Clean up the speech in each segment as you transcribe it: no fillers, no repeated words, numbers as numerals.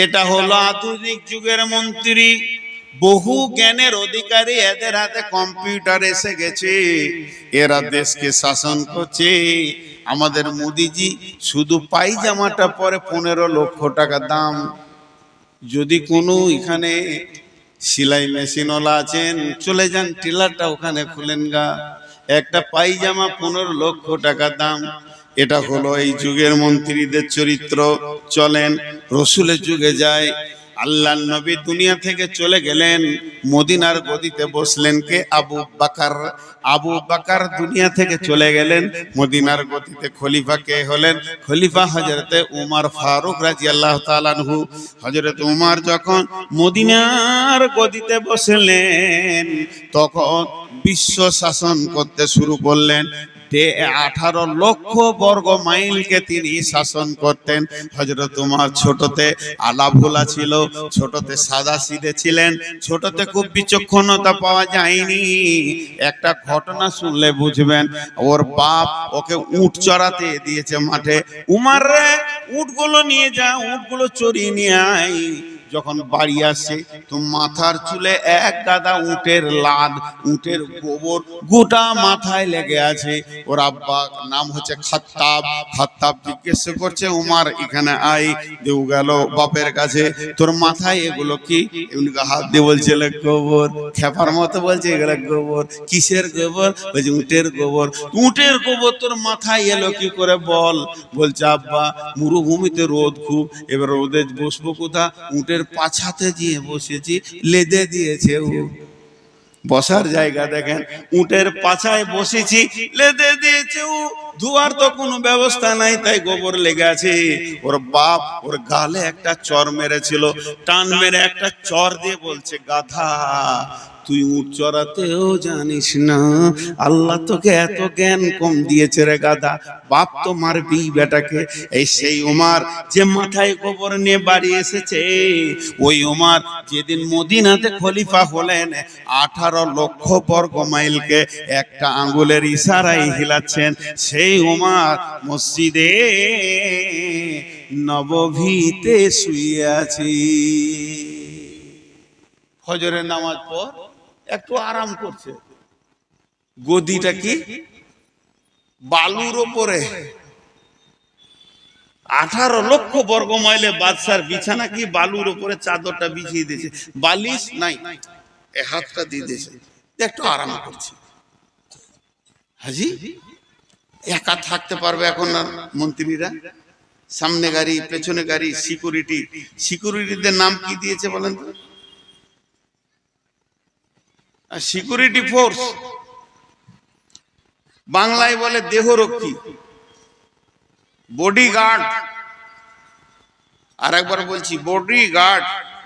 এটা হলো আধুনিক যুগের মন্ত্রী, বহু জ্ঞানের অধিকারী, এদের হাতে কম্পিউটার এসে গেছে, এরা দেশকে শাসন করছে। আমাদের মোদিজি শুধু পায়জামাটা পরে 15 লক্ষ টাকা দাম। যদি কোনো এখানে সেলাই মেশিনওয়ালা আছেন, চলে যান, টেলারটা ওখানে খুলেন গা, একটা পায়জামা 15 লক্ষ টাকা দাম। এটা হলো এই যুগের মন্ত্রীদের চরিত্র। চলেন রসুলের যুগে যায়। আল্লাহ নবী দুনিয়া থেকে চলে গেলেন, মদিনার গদিতে বসলেন কে? আবু বকর। আবু বকর দুনিয়া থেকে চলে গেলেন, মদিনার গদিতে খলিফা কে হলেন? খলিফা হযরতে উমর ফারুক রাদিয়াল্লাহু তাআলা আনহু। হযরতে উমর যখন মদিনার গদিতে বসলেন, তখন বিশ্ব শাসন করতে শুরু করলেন। 18 লক্ষ বর্গ মাইলকে তিনি শাসন করতেন। হযরত উমর ছোটতে আলা ভোলা ছিল, ছোটতে সাদা সিধে ছিলেন, ছোটতে খুব বিচক্ষণতা পাওয়া যায়নি। একটা ঘটনা শুনলে বুঝবেন। ওর বাপ ওকে উট চড়াতে দিয়েছে মাঠে। উমর রে, উটগুলো নিয়ে যা, উটগুলো চড়িয়ে নিয়ে আয়। যখন বাড়ি আসে তো মাথার চুলে এক গাদা উটের লাদ, উটের গোবর গোটা মাথায় লেগে আছে। ওর আব্বা নাম হচ্ছে খাত্তাব। খাত্তাব জিজ্ঞেস করছে, উমর এখানে আই। দেউ গেল বাপের কাছে, তোর মাথায় এগুলো কি? এগুলোকে হাত দিয়ে বলছে গোবর। খেপার মতো বলছে এগুলো গোবর। কিসের গোবর? বলছে উটের গোবর। উটের গোবর তোর মাথায় এলো কি করে বল? বলছে আব্বা মরুভূমিতে রোদ খুব, এবার রোদে বসবো কোথা? উটের পাছাতে গিয়ে বসেছি, লেদে দিয়েছে ও। বসার জায়গা দেখেন, উটের পাছায় বসেছি, লেদে দিয়েছে ও। ধোয়ার তো কোনো ব্যবস্থা নাই, তাই গোবর লেগে আছে। ওর বাপ ওর গালে একটা চর মেরেছিল, টান মেরে একটা চর দিয়ে বলছে, গাধা তুই উট চড়াতেও জানিস না, আল্লাহ তোকে এত জ্ঞান কম দিয়েছে রে গাধা, বাপ তো মারবি বেটাকে। এই সেই উমর যে মাথায় গোবর নিয়ে বাড়ি এসেছে, ওই উমর যেদিন মদিনাতে খলিফা হলেন, 18 লক্ষ বর্গ মাইলকে একটা আঙ্গুলের ইশারায় হিলাচ্ছেন। সেই উমর মসজিদে নববীতে শুয়ে আছে। ফজরের নামাজ পর একটু আরাম করছে। গদিটা কি? বালুর ওপরে। 18 লক্ষ বর্গ মাইলে বাদশার বিছানা কি বালুর ওপরে চাদরটা বিছিয়ে দিয়েছে, বালিশ নাই, এ হাতটা দিয়ে দিয়েছে, একটু আরাম করছে। হাজি একা থাকতে পারবে এখন না মন্ত্রীরা? সামনে গাড়ি, পেছনে গাড়ি, সিকিউরিটি। সিকিউরিটিদের নাম কি দিয়েছে বলেন তো? Security force. বাংলায় বলে দেহরক্ষী, বডিগার্ড। আর একবার বলছি, বডিগার্ড,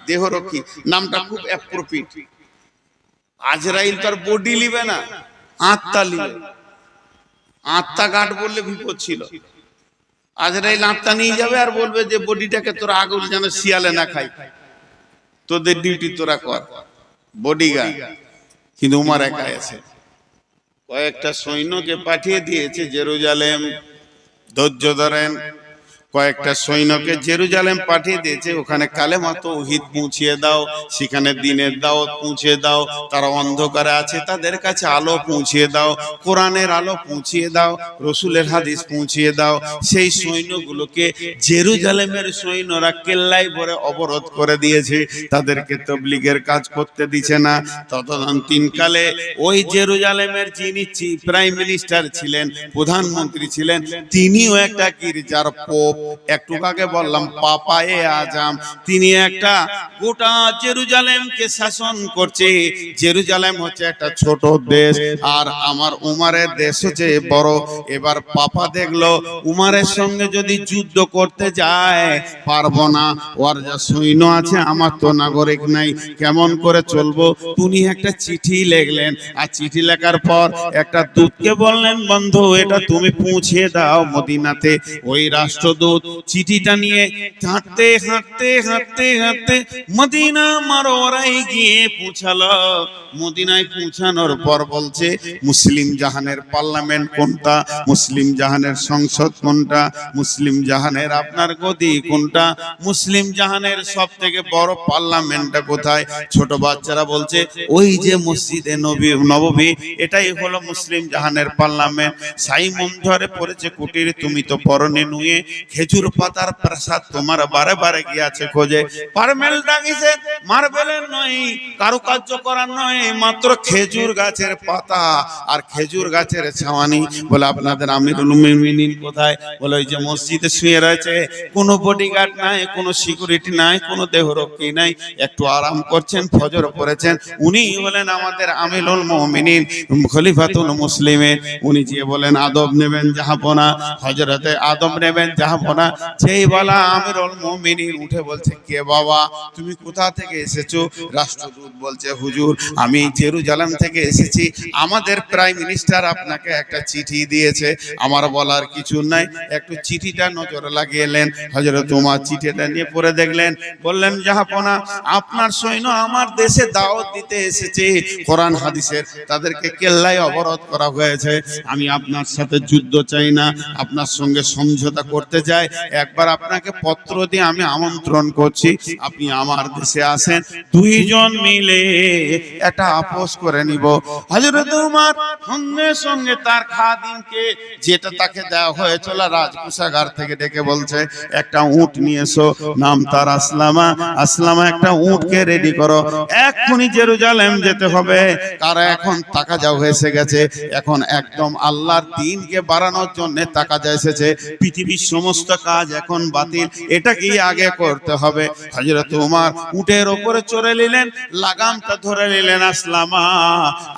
দেহরক্ষী। নামটা খুব অ্যাপ্রোপ্রিয়েট। আজরাইল তার বডি লিবে না, আত্মা লিবে। আত্মা গার্ড বললে বিপদ ছিল। আজরাইল আত্মা নিয়ে যাবে আর বলবে যে বডিটাকে তোরা আগুন যেন শিয়ালে না খাই, তোদের ডিউটি তোরা কর, বডিগার্ড। কিন্তু উমর একাই আছে, কয়েকটা সৈন্যকে পাঠিয়ে দিয়েছে জেরুজালেম। ধৈর্য ধরেন, কয়েকটা সৈন্যকে জেরুজালেম পাঠিয়ে দিয়েছে, ওখানে কালেমা তাওহীদ পৌঁছিয়ে দাও, সেখানে দ্বীনের দাওয়াত পৌঁছিয়ে দাও। তারা অন্ধকারে আছে, তাদের কাছে আলো পৌঁছিয়ে দাও, কোরআনের আলো পৌঁছিয়ে দাও, রসুলের হাদিস পৌঁছিয়ে দাও। সেই সৈন্যগুলোকে জেরুজালেমের সৈন্যরা কেল্লায় ভরে অবরোধ করে দিয়েছে, তাদেরকে তাবলীগের কাজ করতে দিচ্ছে না। তদন্তকালে ওই জেরুজালেমের যিনি প্রাইম মিনিস্টার ছিলেন, প্রধানমন্ত্রী ছিলেন, তিনিও একটা গির্জার পোপ। একটু আগে বললাম পাপায়ে আজম, তিনি একটা গোটা জেরুজালেমকে শাসন করছে। জেরুজালেম হচ্ছে একটা ছোট দেশ, আর আমার উমরের দেশ হচ্ছে বড়। এবার পাপা দেখলো উমরের সঙ্গে যদি যুদ্ধ করতে যায় পারবো না, ওর যা সৈন্য আছে আমার তো নাগরিক নাই, কেমন করে চলবো? তিনি একটা চিঠি লিখলেন, আর চিঠি লেখার পর একটা দূতকে বললেন, বন্ধু এটা তুমি পৌঁছে দাও মদিনাতে। ওই রাষ্ট্রদূত দূত চিঠিটা নিয়ে হাঁটতে হাঁটতে হাঁটতে হাঁটতে মদিনা মারোয়ারায় গিয়ে পৌঁছালো। মদিনায় পৌঁছানোর পর বলছে মুসলিম জাহানের পার্লামেন্ট কোনটা, মুসলিম জাহানের সংসদ কোনটা, মুসলিম জাহানের আপনার গদি কোনটা, মুসলিম জাহানের সব থেকে বড় পার্লামেন্টটা কোথায়? ছোট বাচ্চারা বলছে ওই যে মসজিদে নববী, এটাই হলো মুসলিম জাহানের পার্লামেন্ট। সাইমন ধরে পড়েছে কুটির, তুমি তো পরনে নুয়ে খেজুর পাতার প্রাসাদ তোমার বারে বারে গিয়েছে খোঁজে। পারমেল ডাকিছে, মার্বেলের নয়, কারুকার্য করার নয়, মাত্র খেজুর গাছের পাতা আর খেজুর গাছের ছাওয়ানি। বলে আপনাদের আমিরুল মুমিনিন কোথায়? বলে ওই যে মসজিদে শুয়ে রয়েছে, কোনো বডিগার্ড নাই, কোনো সিকিউরিটি নাই, কোনো দেহরক্ষী নাই, একটু আরাম করছেন, ফজর পড়েছেন। উনি বলেন আমাদের আমিরুল মুমিনিন খলিফাতুল মুসলিমিন। উনি যে বলেন আদব নেবেন জাহাপনা, হযরতে আদম নেবেন জাহাপনা। সেই বলা আমিরুল মুমিনিন উঠে বলছে কে বাবা, তুমি কোথা থেকে এসেছো? রাষ্ট্রদূত বলছে হুজুর আমি জেরুজালেম থেকে এসেছি, আমাদের প্রাইম মিনিস্টার আপনাকে একটা চিঠি দিয়েছে। আমার বলার কিছু নাই, একটু চিঠিটা নজর লাগিয়েলেন। হযরত তোমার চিঠিটা নিয়ে পড়ে দেখলেন, বললেন জাহাপনা আপনার সৈন্য আমার দেশে দাওয়াত দিতে এসেছে কোরআন হাদিসের, তাদেরকে কেল্লায় অবরোধ করা হয়েছে। আমি আপনার সাথে যুদ্ধ চাই না, আপনার সঙ্গে সমঝোতা করতে চাই। একবার আপনাকে পত্র দিয়ে আমি আমন্ত্রণ করছি, আপনি আমার দেশে আসেন, দুইজন মিলে একটা আপোষ করে নিব। হযরত ওমর সঙ্গে সঙ্গে তার খাদিমকে, যেটা তাকে দেওয়া হয়েছিল রাজকোষাগার থেকে, ডেকে বলছে একটা উট নিয়ে এসো, নাম তার আসলামা। আসলামা একটা উটকে রেডি করো, এক্ষুনি জেরুজালেম যেতে হবে। কারণ এখন তাকাজা এসে গেছে, এখন একদম আল্লাহর দ্বীনকে বাড়ানোর জন্য তাকাজা এসেছে, পৃথিবীর সমস্ত কাজ এখন বাতিল, এটাকেই আগে করতে হবে। হযরত ওমর উটের উপরে চড়ে নিলেন, লাগামটা ধরে নিলেন আসলামা,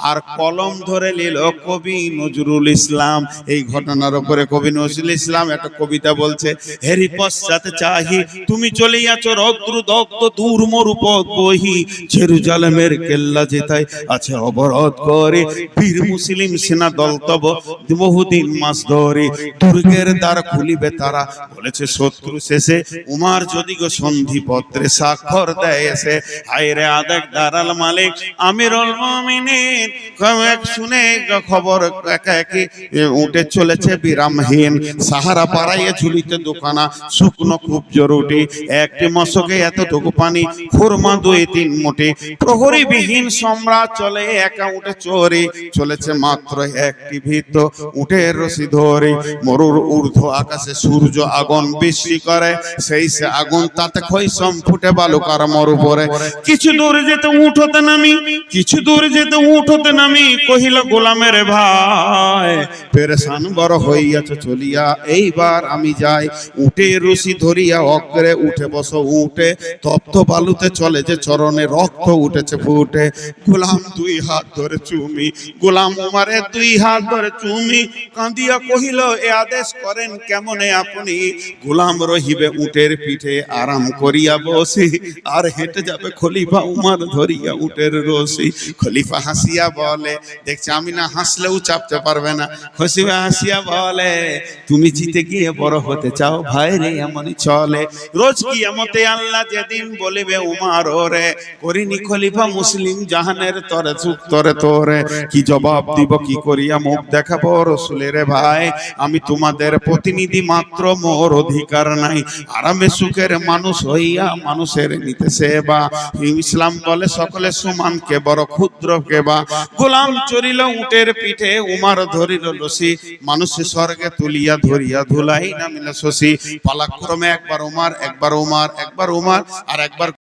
আর কলম ধরে নিল কবি নজরুল ইসলাম। এই ঘটনার উপরে কবি নজরুল ইসলাম একটা কবিতা বলছে, হেরি পশ্চাতে চাহি তুমি চলিয়াছো রৌদ্র দগ্ধ দূর মরুপথ বহি, জেরুজালেমের কেল্লা যেথায় আছে অবরোধ করে, বীর মুসলিম সেনা দল তব বহুদিন মাস ধরে, দুর্গের দ্বার খুলিবে তারা, বলেছে শত্রু শেষে, উমার যদি গো সন্ধি পত্রে স্বাক্ষর দেয় এসে। হায় রে আদেক দারাল মালিক আমিরুল মুমিনিন, শুনে খবর একা একই উঠে চলেছে বিরামহীন, সাহারা পাড়াইয়ে ঝুলিতে দোকানা, শুকনো খুব জরুরি, একটি মশকে এতটুকু পানি, খুরমা 2-3 মুঠি, প্রহরী বিহীন সম্রাট চলে একা উঠে চোরে, চলেছে মাত্র একটি ভীত উঠের রশি ধরে, মরুর ঊর্ধ্ব আকাশে সূর্য আগুন বৃষ্টি করে, সেই সে আগুন তাতে খৈসম ফুটে বালুকার মরু পরে। কিছু দূর যেতে উঠতে নামি, কিছু দূর যেতে উঠতে নামি, কহিল গোলামের ভাই পেরেশান বড় হইয়াছে চলিয়া, এইবার আমি যাই। উটের রশি ধরিয়া অগ্রে উঠে বসো উঠে, তপ্ত বালুতে চলে যে চরণে রক্ত উঠেছে ফুটে। গোলাম 2 হাত ধরে চুমি, গোলাম ওমরের 2 হাত ধরে চুমি, কাঁদিয়া কহিল এ আদেশ করেন কেমনে আপনি? গোলাম রহিবে উটের পিঠে আরাম করিয়া বসি, আর হেঁটে যাবে খলিফা উমর ধরিয়া উটের রশি। খলিফা হাসিয়া বলে, দেখছি আমি না হাসলেও চাপতে পারবে না, খলিফা হাসিয়া বলে তুমি জিতে গিয়ে বড় হতে চাও ভাই রে, এমনই চলে। রোজ কিয়ামতে আল্লাহ যেদিন বলিবে উমর ওরে, করিনি খলিফা মুসলিম জাহানের তরে চুপ তরে তোরে, কি জবাব দিব কি করিয়া মুখ দেখাবো রসুলের ভাই? আমি তোমাদের প্রতিনিধি মাত্র, মোর অধিকার নাই, আরামে সুখের মানুষ হইয়া মানুষের নিতে সেবা। ইসলাম বলে সকলে সমান, কে বড় ক্ষুদ্র কে বা। গোলাম চড়িল উটের পিঠে, উমর ধরিল রশি, মানুষে স্বর্গে তুলিয়া ধরিয়া ধুলাই নামিল শশী। পালাক্রমে একবার উমর, একবার উমর, একবার উমর, আর একবার